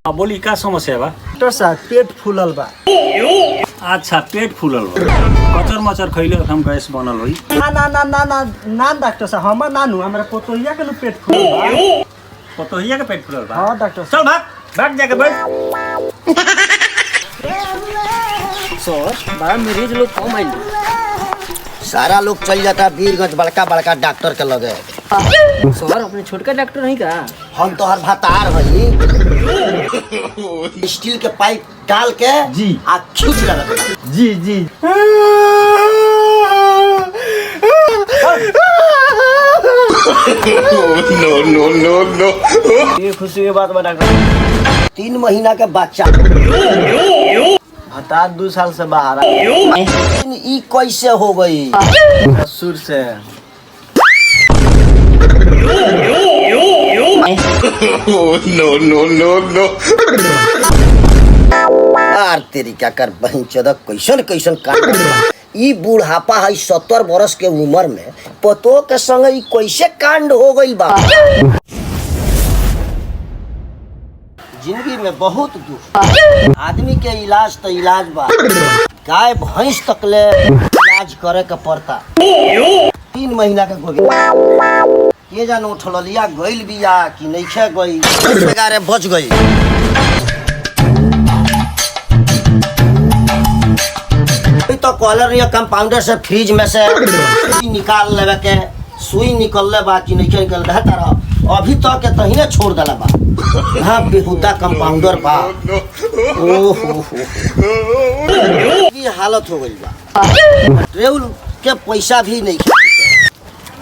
अब बोली का समस्या बा? डॉक्टर साहब पेट फूलल बा। अच्छा पेट फूलल बा, कचर मचर खैले हम गैस बनल होई। ना डॉक्टर साहब हमर नानू हमरा पोतोहिया के पेट फूलल बा। पोतोहिया के पेट फूलल बा? हां डॉक्टर चल भाग भाग जाके बैठ। सर बड़ा मरीज लोग कम आइल। सारा लोग चल जाता वीरगंज बड़का बड़का डॉक्टर के लगे। सर अपने छोटका डॉक्टर नहीं का? हम तो हर भतार हई स्टील के पाइप डाल के जी आ खींच लगा जी जी नो ये खुशी की बात बा डॉक्टर। 3 महीना के बच्चा भता 2 साल से बाहर ई कैसे हो गई? ससुर से नो आर तेरी क्या कर बहन चोदक कैसन कैसन काम। ई बुढ़ापा है 70 बरस के उम्र में पतो के संग ई कैसे कांड हो गई बा। जिंदगी में बहुत दुख, आदमी के इलाज तो इलाज बा, गाय भैंस तक ले इलाज करे के पड़ता। 3 महीना के गोभी ये जान उठलिया गइल बिया कि नइखे गई। 11 बज गई। तो कॉलर या कंपाउंडर से फ्रिज में से निकाल लेवे के, सुई निकलले बा कि नइखे निकल रहा तारा अभी तक के तहिने छोड़ देला बा। हां बेहुदा कंपाउंडर बा। ओहो की हालत हो गई बा। ट्रेवल के पैसा भी नहीं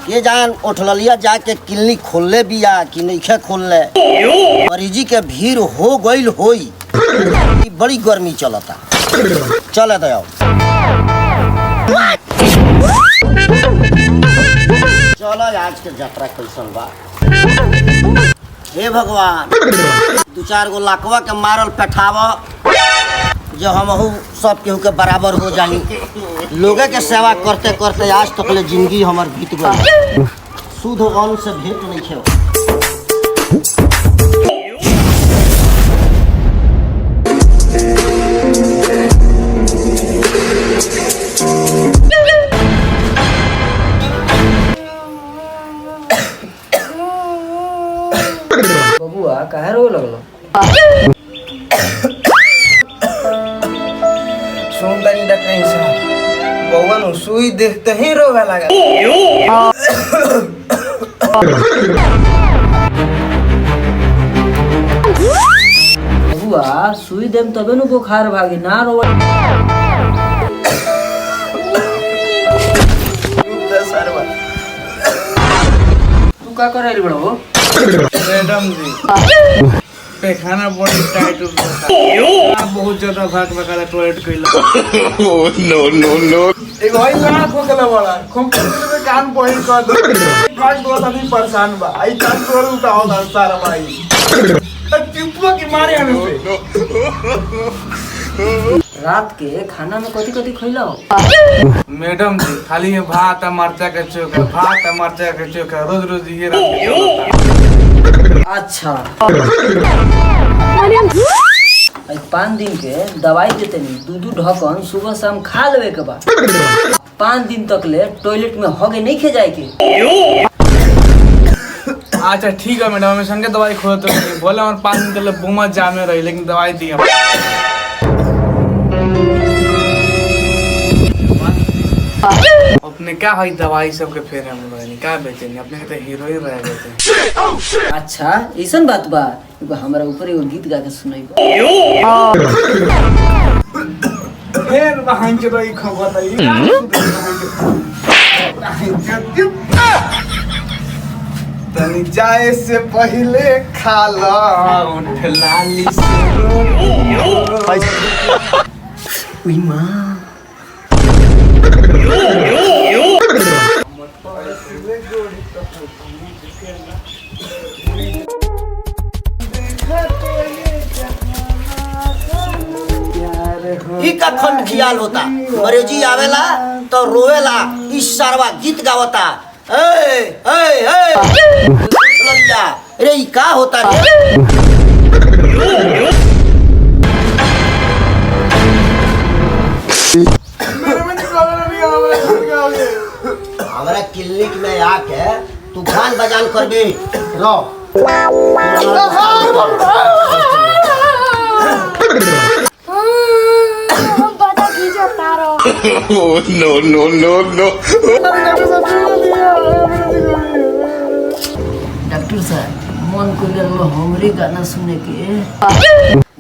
ये जान उठलिया जाके क्लिनिक खोलले बिया कि नइखे खोलले। मरीजी के भीड़ हो गइल होई। बड़ी गर्मी चलता, चले दो चलो आज के यात्रा कैसन बा। हे भगवान 2-4 गो लाकवा के मारल पेठावा जो हमहू सब केहू के बराबर हो जाई। लोगे के सेवा करते करते आज तक ले जिंदगी हमार बीत गई। शुद्ध अन्न से भेंट नहीं खेव। बबुआ काहे रो लगलो? सुन तनी डॉक्टर साहब बउआ नु सुई देखते ही रोवे लगा। बबुआ सुई देम तबे नु बुखार भागी ना रो। तू का करे बड़ो? मैडम जी पैखाना बड़ी टाइट होता बहुत ज्यादा भाग भगाला टॉयलेट कइला। नो एक भाई ना खोकला वाला खोकले में कान पॉइंट कर दो। कान तो आदमी परेशान बा। आई कान तोड़ उठाओ ना सारा भाई चुप्पा की मारे हमें से। रात के खाना में कथी खइला हो? मैडम जी खाली ये भात मरचा के चोखा, भात मरचा के चोखा रोज ये रात के चलता। अच्छा 5 दिन के दवाई देते नहीं, 2 ढक्कन सुबह शाम खा लेवे के बाद 5 दिन तक ले टॉयलेट में होगे नहीं खे जाए के। अच्छा ठीक है मैडम, हमें संगे दवाई खो तो बोले हमारे 5 दिन के लिए बुमा जामे रही लेकिन दवाई दी। अपने क्या भाई दवाई सबके फेर हम क्या बेचे नहीं, अपने तो हीरोइन रह गए। अच्छा ऐसा बात बा, हमारा ऊपर एगो गीत गा के सुनाई। फिर बहन के तो खबर तनी जाए से पहले खाला उठ लाली उई मां ई का खंड ख्याल होता। मरेजी आवेला तो रोवेला, इस सरवा गीत गावता। ए ए ए रे ई का होता रे? आके तू गान बजान करबे रो बता कीजिए तारो डॉक्टर साहब मन को हमरे गाना सुने के।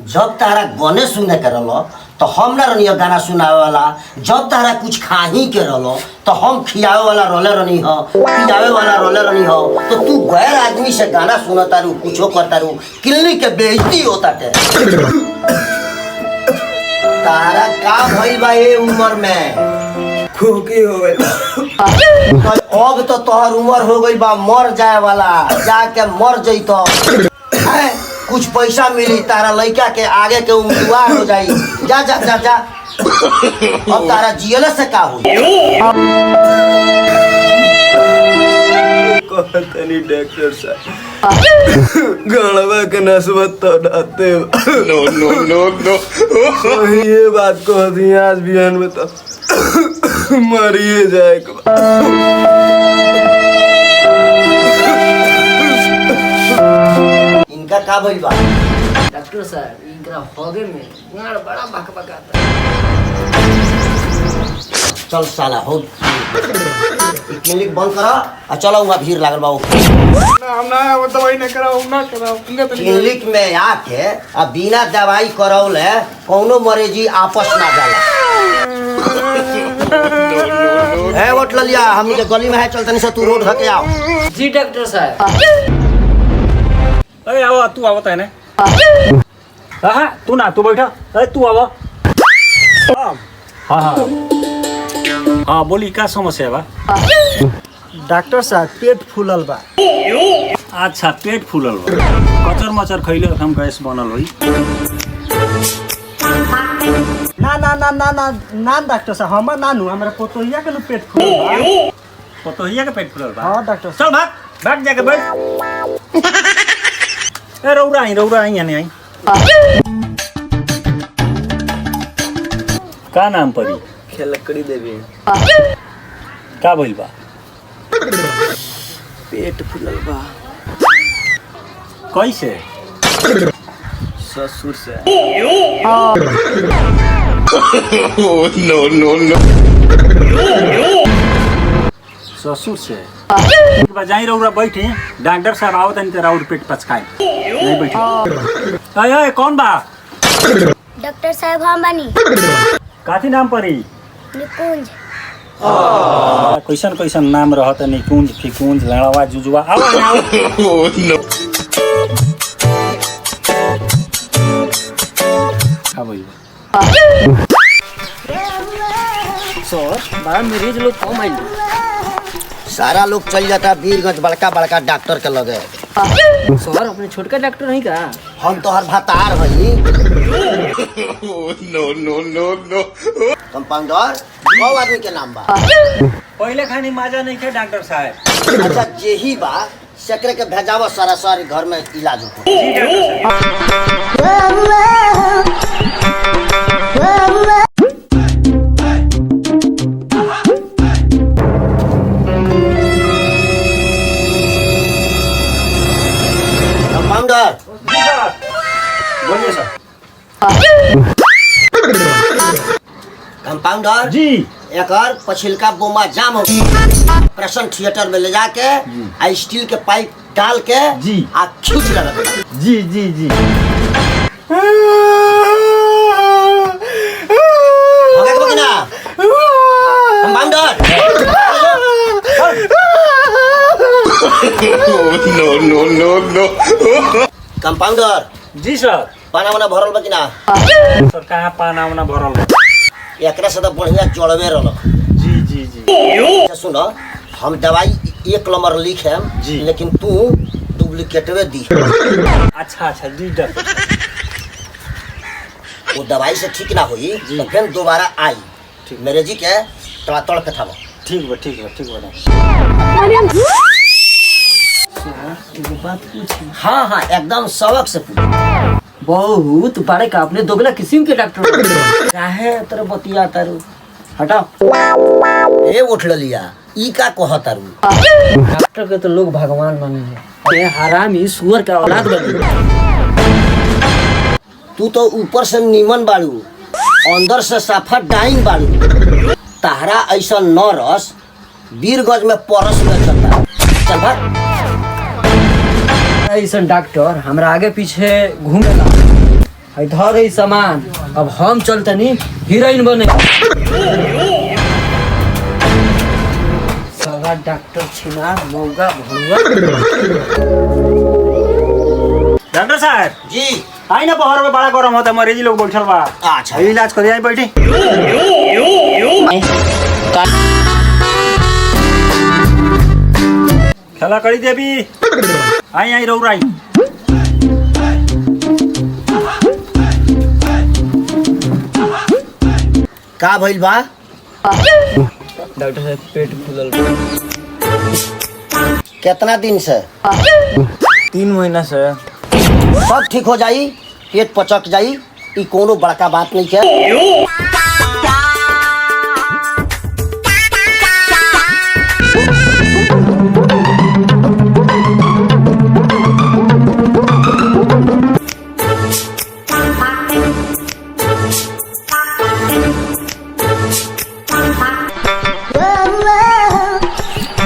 जब तारा गाने सुने के रहलो तो हम ना रनिया गाना सुनावे वाला, जब तारा कुछ खाही के रहलो तो हम खियावे वाला रोले रनी हो, पियावे वाला रोले रनी हो, तो तू गैर आदमी से गाना सुनता रू, कुछो करता रू, क्लिनिक के बेइज्जती होता टे। तारा का भइल बा ये उम्र में? खोखी हो गई अब तो तोहर उम्र हो गई बा मर जाए वाला, जाके मर जइतो। कुछ पैसा मिली तारा लड़का के आगे के उम्मीदवार हो जाई। जा जा जा जा अब तारा जियले से का हुई? कहतनी डॉक्टर साहब गणवा के नस्बत तो डाते नो ये बात कह दी आज बिहान में तो मरिए जाए इनका का भइल बा? डॉक्टर साहब इनका होगे में गाड़ बड़ा बकबकाता। चल साला हो क्लिनिक बंद करा और चलो वहाँ भीड़ लागल बा। हम ना वो दवाई ना कराओ ना कराओ क्लिनिक में आके अब बिना दवाई करौले कौनो मरीजी आपस ना जाला। है वोट लिया हमनी के गली में है, चल तनी से तू रोड धके आओ। जी डॉक्टर साहब। अरे आओ तू आवत है ना। हाँ तू ना तू बैठा। अरे तू आवा। हाँ हाँ हाँ बोली का समस्या बा? डॉक्टर साहब पेट फूलल बा। अच्छा पेट फूलल बा, कचर मचर खैले हम गैस बनल होई। ना ना ना ना ना ना डॉक्टर साहब हमर नानू हमरा पोतोहिया के पेट फूलल बा। पतोहिया के पेट फूलल बा? हाँ डॉक्टर चल भाग भाग जाके बैठ। ए रौरा आई यानी आई। का नाम पड़ी? लकड़ी देवी का भइल बा? पेट फूलल बा कैसे? ससुर से ससुर से जाई रौरा बैठे, डॉक्टर साहब आओ तनी तेरा और पेट पचकाए। नहीं बैठे। अय कौन बा? डॉक्टर साहब हम बानी काथी नाम पड़ी? निकुंज। कैसन कैसन नाम रहत? निकुंज फिकुंज लड़वा जुजुआ। आओ आओ का भइल बा? सर बड़ा मरीज लोग कम आइल। सारा लोग चल जाता वीरगंज बड़का बड़का डॉक्टर के लगे। सर अपने छोटका डॉक्टर नहीं का? हम तो हर भतार हई। कंपाउंडर कौ आदमी के नाम बा? पहले खानी माजा नहीं खे डॉक्टर साहब। अच्छा जेही बा सेकरे के भेजावा सारा सारी घर में इलाज हो। जी डॉक्टर साहब। कंपाउंडर जी सर बोलिए सर। कंपाउंडर जी एकर पछिलका बोमा जाम हो गया। ऑपरेशन थिएटर में ले जाके आ स्टील के पाइप डाल के जी। आ खींच लगा। जी जी जी हो गया कि ना कंपाउंडर? कंपाउंडर जी सर। पाना वाना भरल बा कि ना? सर कहाँ पाना वाना भरल है? एकरा से तो बढ़िया जड़वे रहल। जी जी जी सुनो हम दवाई 1 नंबर लिखेम जी। लेकिन तू डुप्लीकेटवे दी। अच्छा अच्छा जी डॉक्टर। वो दवाई से ठीक ना हुई तो फिर दोबारा आई मेरे जी के तोड़ा तोड़ के थामो। ठीक बा ठीक बा ठीक बा। एगो बात पूछी। हाँ हाँ एकदम सबक से पूछ। बहुत बड़े का अपने दोगला किस्म के डॉक्टर काहे तरह बतिया तारू हटाओ। ए उठ लिया ई का कहतारू? डॉक्टर के तो लोग भगवान माने हैं, ये हरामी सुअर का औलाद बनी। तू तो ऊपर से नीमन बाड़ू, अंदर से साफा डाइन बाड़ू। ताहरा ऐसा नरस वीरगंज में परस में चलता। चल भाग। ऐसा डॉक्टर हमरा आगे पीछे घूमेला, है धर है सामान, अब हम चलतनी हीरोइन बने। सगा डॉक्टर छिनार मौगा भड़ुआ। डॉक्टर साहब जी आई ना, बाहर में बड़ा गरम होता है, मरीज लोग बैठल बा। अच्छा अभी इलाज कर आई बैठे। खेला करी दे अभी। आई आई रहू आई। का भइल बा? डॉक्टर साहब पेट फूलल बा। कितना दिन से? 3 महीना से। सब ठीक हो जाई, पेट पचक जाई, ई कोनो बड़का बात नहीं है।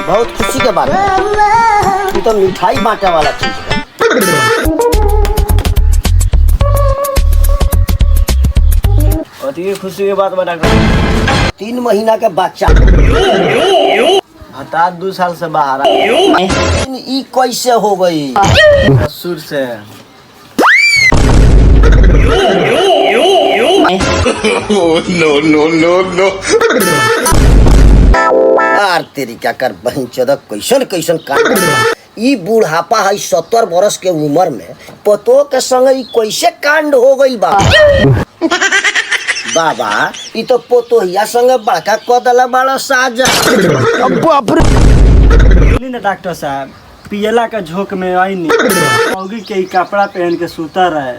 बहुत खुशी के बात है, ये तो मिठाई बांटे वाला चीज है। अति खुशी के बात बा डॉक्टर। 3 महीना के बच्चा हटा 2 साल से बाहर ई कैसे हो गई? ससुर से। आर तेरी क्या कर बहन चोदक कैसन कैसन काम। ई बुढ़ापा है 70 बरस के उम्र में पतो के संग ई कैसे कांड हो गई बा? बाबा ई तो पोतोहिया संग बड़का कदला बड़ा साजा। बाप रे। सुनी ना डॉक्टर साहब, पियला का झोंक में आई नहीं, औगी के ई कपड़ा पहन के सुता रहे,